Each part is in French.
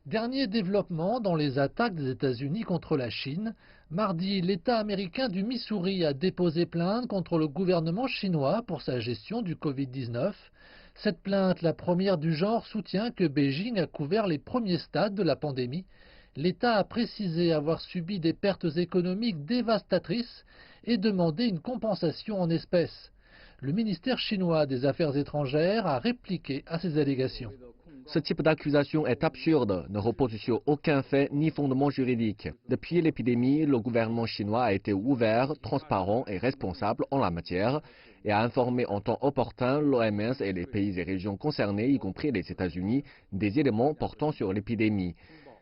Dernier développement dans les attaques des États-Unis contre la Chine. Mardi, l'État américain du Missouri a déposé plainte contre le gouvernement chinois pour sa gestion du Covid-19. Cette plainte, la première du genre, soutient que Beijing a couvert les premiers stades de la pandémie. L'État a précisé avoir subi des pertes économiques dévastatrices et demandé une compensation en espèces. Le ministère chinois des Affaires étrangères a répliqué à ces allégations. Ce type d'accusation est absurde, ne repose sur aucun fait ni fondement juridique. Depuis l'épidémie, le gouvernement chinois a été ouvert, transparent et responsable en la matière et a informé en temps opportun l'OMS et les pays et régions concernés, y compris les États-Unis, des éléments portant sur l'épidémie.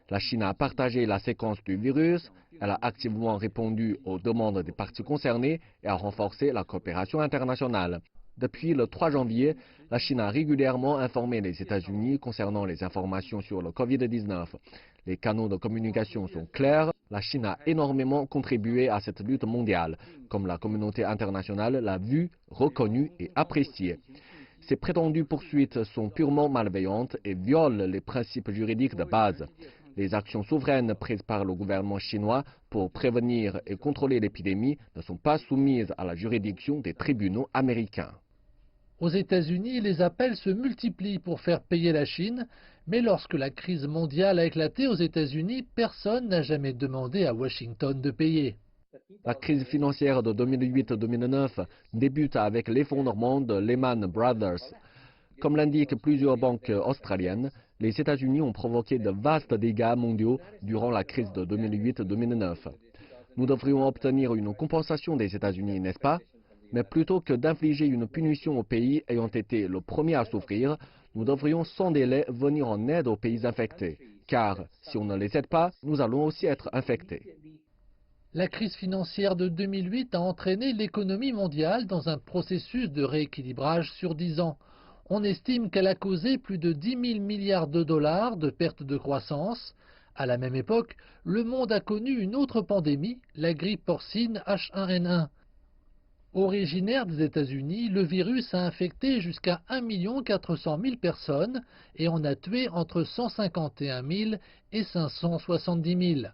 La Chine a partagé la séquence du virus, elle a activement répondu aux demandes des parties concernées et a renforcé la coopération internationale. Depuis le 3 janvier, la Chine a régulièrement informé les États-Unis concernant les informations sur le Covid-19. Les canaux de communication sont clairs. La Chine a énormément contribué à cette lutte mondiale, comme la communauté internationale l'a vu, reconnu et apprécié. Ces prétendues poursuites sont purement malveillantes et violent les principes juridiques de base. Les actions souveraines prises par le gouvernement chinois pour prévenir et contrôler l'épidémie ne sont pas soumises à la juridiction des tribunaux américains. Aux États-Unis, les appels se multiplient pour faire payer la Chine, mais lorsque la crise mondiale a éclaté aux États-Unis, personne n'a jamais demandé à Washington de payer. La crise financière de 2008-2009 débute avec l'effondrement de Lehman Brothers. Comme l'indiquent plusieurs banques australiennes, les États-Unis ont provoqué de vastes dégâts mondiaux durant la crise de 2008-2009. Nous devrions obtenir une compensation des États-Unis, n'est-ce pas? Mais plutôt que d'infliger une punition aux pays ayant été le premier à souffrir, nous devrions sans délai venir en aide aux pays infectés. Car si on ne les aide pas, nous allons aussi être infectés. La crise financière de 2008 a entraîné l'économie mondiale dans un processus de rééquilibrage sur 10 ans. On estime qu'elle a causé plus de 10 000 milliards de dollars de pertes de croissance. À la même époque, le monde a connu une autre pandémie, la grippe porcine H1N1. Originaire des États-Unis, le virus a infecté jusqu'à 1 400 000 personnes et en a tué entre 151 000 et 570 000.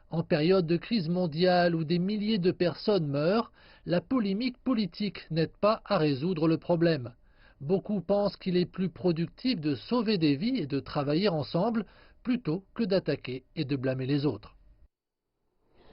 En période de crise mondiale où des milliers de personnes meurent, la polémique politique n'aide pas à résoudre le problème. Beaucoup pensent qu'il est plus productif de sauver des vies et de travailler ensemble plutôt que d'attaquer et de blâmer les autres.